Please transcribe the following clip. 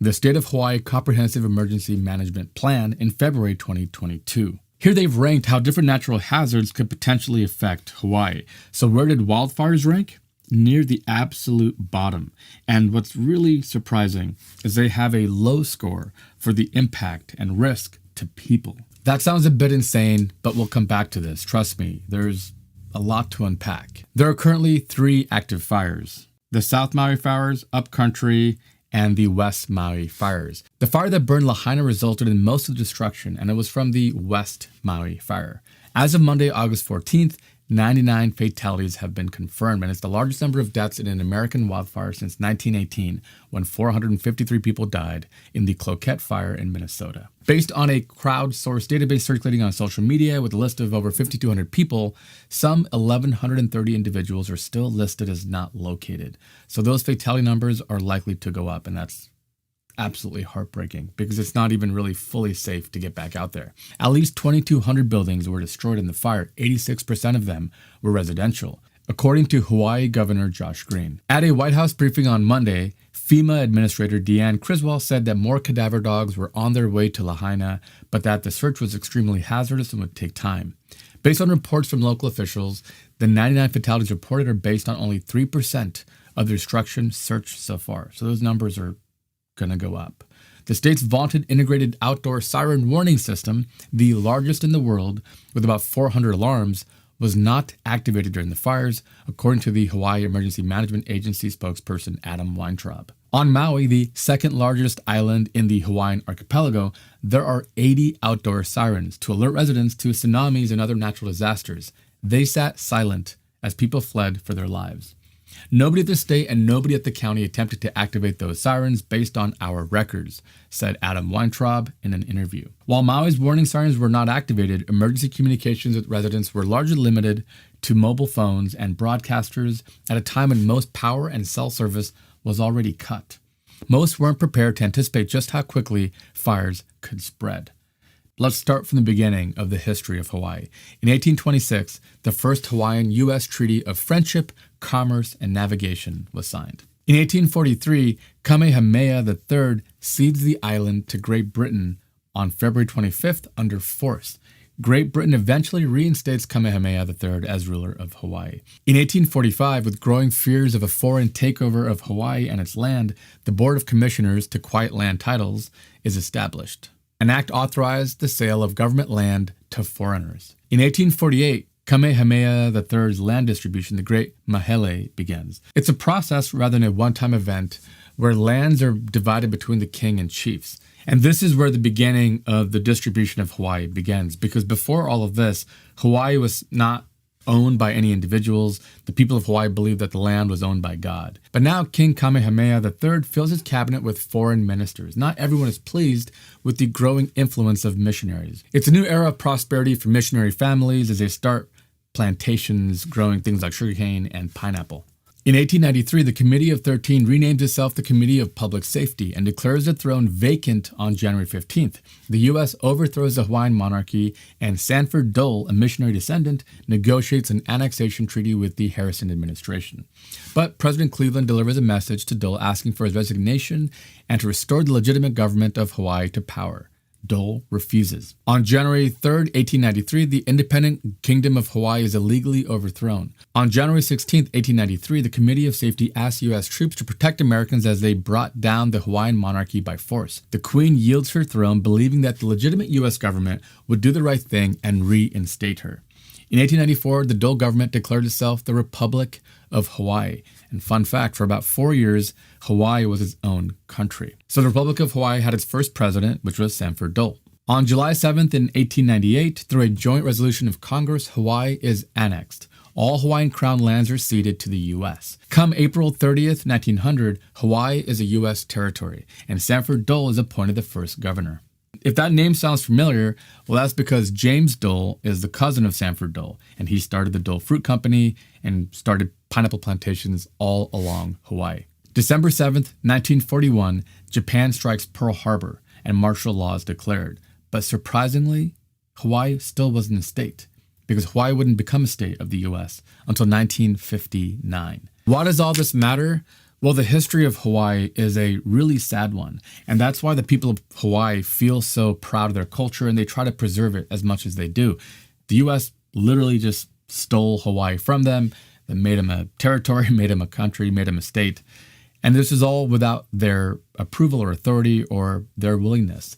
the State of Hawaii Comprehensive Emergency Management Plan in February 2022. Here they've ranked how different natural hazards could potentially affect Hawaii. So where did wildfires rank? Near the absolute bottom. And what's really surprising is they have a low score for the impact and risk to people. That sounds a bit insane, but we'll come back to this. Trust me, there's a lot to unpack. There are currently 3 active fires: the South Maui fires, Upcountry, and the West Maui fires. The fire that burned Lahaina resulted in most of the destruction, and it was from the West Maui fire. As of Monday, August 14th, 99 fatalities have been confirmed, and it's the largest number of deaths in an American wildfire since 1918, when 453 people died in the Cloquet Fire in Minnesota. Based on a crowdsourced database circulating on social media with a list of over 5,200 people, some 1,130 individuals are still listed as not located. So those fatality numbers are likely to go up, and that's absolutely heartbreaking because it's not even really fully safe to get back out there. At least 2,200 buildings were destroyed in the fire. 86% of them were residential, according to Hawaii Governor Josh Green. At a White House briefing on Monday, FEMA Administrator Deanne Criswell said that more cadaver dogs were on their way to Lahaina, but that the search was extremely hazardous and would take time. Based on reports from local officials, the 99 fatalities reported are based on only 3% of the destruction searched so far. So those numbers are going to go up. The state's vaunted integrated outdoor siren warning system, the largest in the world with about 400 alarms, was not activated during the fires, according to the Hawaii Emergency Management Agency spokesperson Adam Weintraub. On Maui, the second largest island in the Hawaiian archipelago, there are 80 outdoor sirens to alert residents to tsunamis and other natural disasters. They sat silent as people fled for their lives. Nobody at the state and nobody at the county attempted to activate those sirens based on our records, said Adam Weintraub in an interview. While Maui's warning sirens were not activated, emergency communications with residents were largely limited to mobile phones and broadcasters at a time when most power and cell service was already cut. Most weren't prepared to anticipate just how quickly fires could spread. Let's start from the beginning of the history of Hawaii. In 1826, the first Hawaiian-U.S. Treaty of Friendship, Commerce, and Navigation was signed. In 1843, Kamehameha III cedes the island to Great Britain on February 25th under force. Great Britain eventually reinstates Kamehameha III as ruler of Hawaii. In 1845, with growing fears of a foreign takeover of Hawaii and its land, the Board of Commissioners to Quiet Land Titles is established. An act authorized the sale of government land to foreigners. In 1848, Kamehameha III's land distribution, the Great Mahele, begins. It's a process rather than a one-time event where lands are divided between the king and chiefs. And this is where the beginning of the distribution of Hawaii begins, because before all of this, Hawaii was not owned by any individuals. The people of Hawaii believed that the land was owned by God. But now King Kamehameha III fills his cabinet with foreign ministers. Not everyone is pleased with the growing influence of missionaries. It's a new era of prosperity for missionary families as they start plantations growing things like sugarcane and pineapple. In 1893, the Committee of 13 renames itself the Committee of Public Safety and declares the throne vacant on January 15th. The U.S. overthrows the Hawaiian monarchy, and Sanford Dole, a missionary descendant, negotiates an annexation treaty with the Harrison administration. But President Cleveland delivers a message to Dole asking for his resignation and to restore the legitimate government of Hawaii to power. Dole refuses. On January 3, 1893, the independent Kingdom of Hawaii is illegally overthrown. On January 16, 1893, the Committee of Safety asked U.S. troops to protect Americans as they brought down the Hawaiian monarchy by force. The Queen yields her throne, believing that the legitimate U.S. government would do the right thing and reinstate her. In 1894, the Dole government declared itself the Republic of Hawaii. And fun fact, for about 4 years, Hawaii was its own country. So the Republic of Hawaii had its first president, which was Sanford Dole. On July 7th in 1898, through a joint resolution of Congress, Hawaii is annexed. All Hawaiian crown lands are ceded to the U.S. Come April 30th, 1900, Hawaii is a U.S. territory, and Sanford Dole is appointed the first governor. If that name sounds familiar, well, that's because James Dole is the cousin of Sanford Dole, and he started the Dole Fruit Company and started pineapple plantations all along Hawaii. December 7th, 1941, Japan strikes Pearl Harbor, and martial law is declared. But surprisingly, Hawaii still wasn't a state, because Hawaii wouldn't become a state of the U.S. until 1959. Why does all this matter? Well, the history of Hawaii is a really sad one. And that's why the people of Hawaii feel so proud of their culture and they try to preserve it as much as they do. The US literally just stole Hawaii from them, they made them a territory, made them a country, made them a state. And this is all without their approval or authority or their willingness.